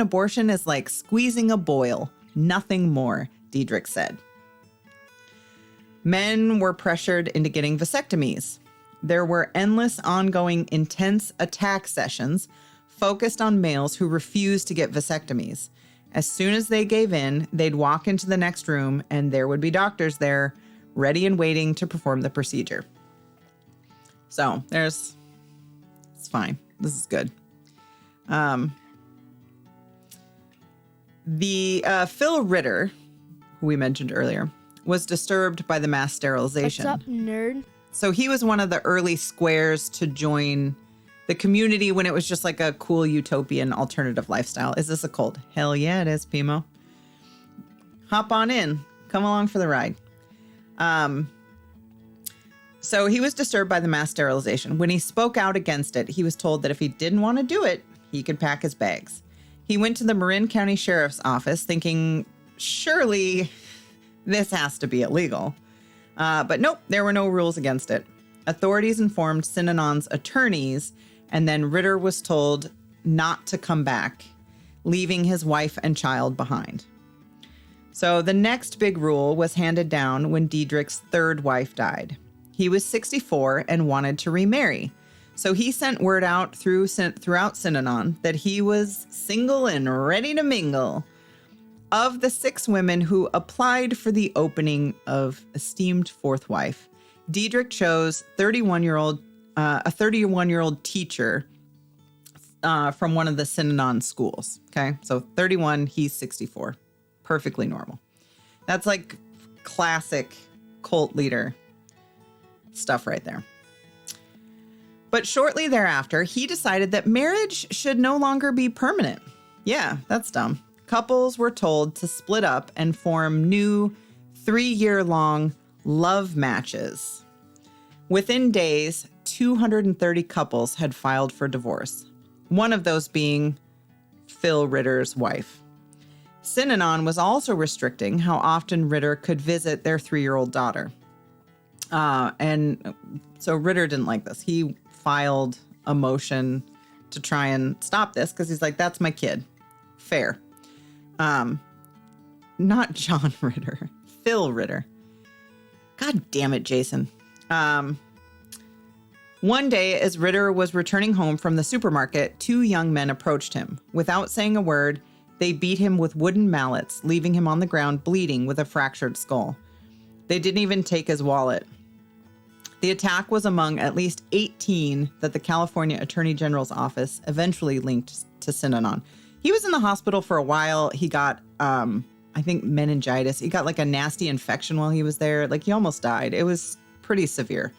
Abortion is like squeezing a boil, nothing more, Diedrich said. Men were pressured into getting vasectomies. There were endless, ongoing, intense attack sessions focused on males who refused to get vasectomies. As soon as they gave in, they'd walk into the next room and there would be doctors there, ready and waiting to perform the procedure. So it's fine. This is good. Phil Ritter, who we mentioned earlier, was disturbed by the mass sterilization. What's up, nerd? So he was one of the early squares to join the community when it was just like a cool utopian alternative lifestyle. Is this a cult? Hell yeah, it is, Pimo. Hop on in. Come along for the ride. So he was disturbed by the mass sterilization. When he spoke out against it, he was told that if he didn't want to do it, he could pack his bags. He went to the Marin County Sheriff's Office thinking, surely this has to be illegal. But nope, there were no rules against it. Authorities informed Synanon's attorneys, and then Ritter was told not to come back, leaving his wife and child behind. So the next big rule was handed down when Diedrich's third wife died. He was 64 and wanted to remarry. So he sent word out throughout Synanon that he was single and ready to mingle. Of the 6 women who applied for the opening of esteemed fourth wife, Diedrich chose a 31-year-old teacher from one of the Synanon schools. Okay, so 31, he's 64. Perfectly normal. That's like classic cult leader stuff right there. But shortly thereafter, he decided that marriage should no longer be permanent. Yeah, that's dumb. Couples were told to split up and form new 3-year-long love matches. Within days, 230 couples had filed for divorce, one of those being Phil Ritter's wife. Synanon was also restricting how often Ritter could visit their 3-year-old daughter. And so Ritter didn't like this. He filed a motion to try and stop this because he's like, that's my kid. Fair. Not John Ritter, Phil Ritter. God damn it, Jason. One day, as Ritter was returning home from the supermarket, 2 young men approached him. Without saying a word, they beat him with wooden mallets, leaving him on the ground bleeding with a fractured skull. They didn't even take his wallet. The attack was among at least 18 that the California Attorney General's office eventually linked to Synanon. He was in the hospital for a while. He got, I think, meningitis. He got like a nasty infection while he was there. Like he almost died. It was pretty severe.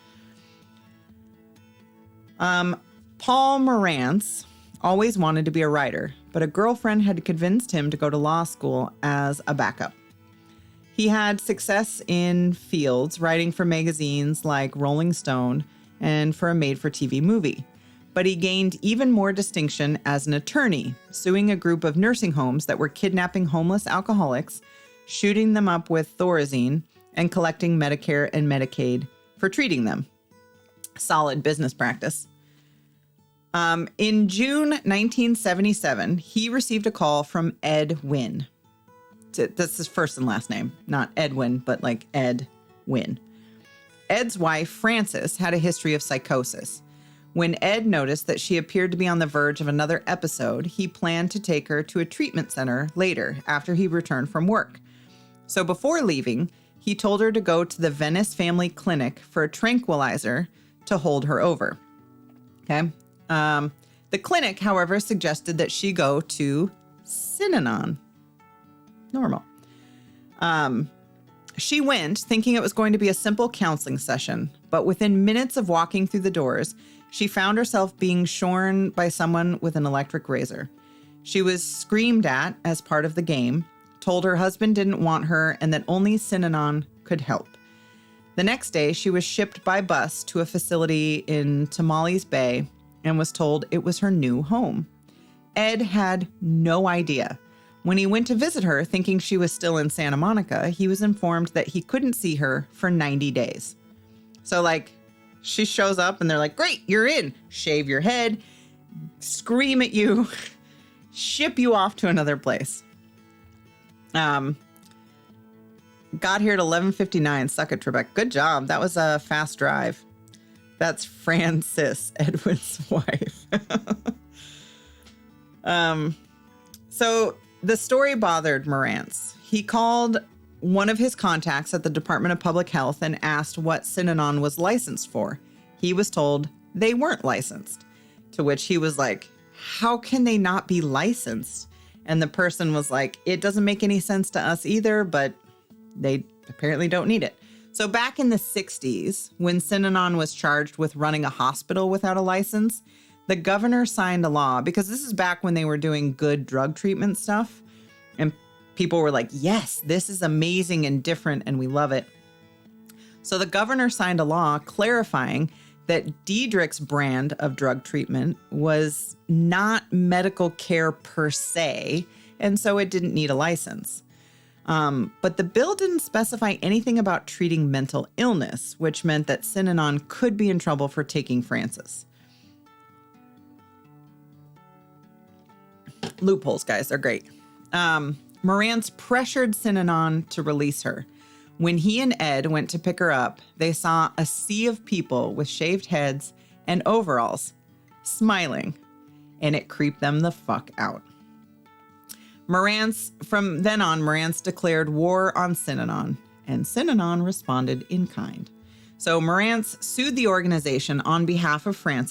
Paul Morantz always wanted to be a writer, but a girlfriend had convinced him to go to law school as a backup. He had success in fields, writing for magazines like Rolling Stone and for a made-for-TV movie. But he gained even more distinction as an attorney, suing a group of nursing homes that were kidnapping homeless alcoholics, shooting them up with Thorazine, and collecting Medicare and Medicaid for treating them. Solid business practice. In June 1977, he received a call from Ed Wynn. That's his first and last name, not Edwin, but like Ed Wynn. Ed's wife, Frances, had a history of psychosis. When Ed noticed that she appeared to be on the verge of another episode, he planned to take her to a treatment center later after he returned from work. So before leaving, he told her to go to the Venice Family Clinic for a tranquilizer to hold her over. Okay. The clinic, however, suggested that she go to Synanon. Normal. She went thinking it was going to be a simple counseling session, but within minutes of walking through the doors, she found herself being shorn by someone with an electric razor. She was screamed at as part of the game, told her husband didn't want her and that only Synanon could help. The next day, she was shipped by bus to a facility in Tamales Bay and was told it was her new home. Ed had no idea. When he went to visit her, thinking she was still in Santa Monica, he was informed that he couldn't see her for 90 days. So, like, she shows up and they're like, great, you're in. Shave your head, scream at you, ship you off to another place. Got here at 11:59. Suck it, Trebek. Good job. That was a fast drive. That's Frances, Edwin's wife. So the story bothered Marantz. He called one of his contacts at the Department of Public Health and asked what Synanon was licensed for. He was told they weren't licensed, to which he was like, how can they not be licensed? And the person was like, it doesn't make any sense to us either, but they apparently don't need it. So back in the 60s, when Synanon was charged with running a hospital without a license, the governor signed a law, because this is back when they were doing good drug treatment stuff. And people were like, yes, this is amazing and different, and we love it. So the governor signed a law clarifying that Diedrich's brand of drug treatment was not medical care per se, and so it didn't need a license. But the bill didn't specify anything about treating mental illness, which meant that Synanon could be in trouble for taking Frances. Loopholes, guys, they're great. Marantz pressured Synanon to release her. When he and Ed went to pick her up, they saw a sea of people with shaved heads and overalls, smiling, and it creeped them the fuck out. From then on, Marantz declared war on Synanon, and Synanon responded in kind. So Marantz sued the organization on behalf of Frances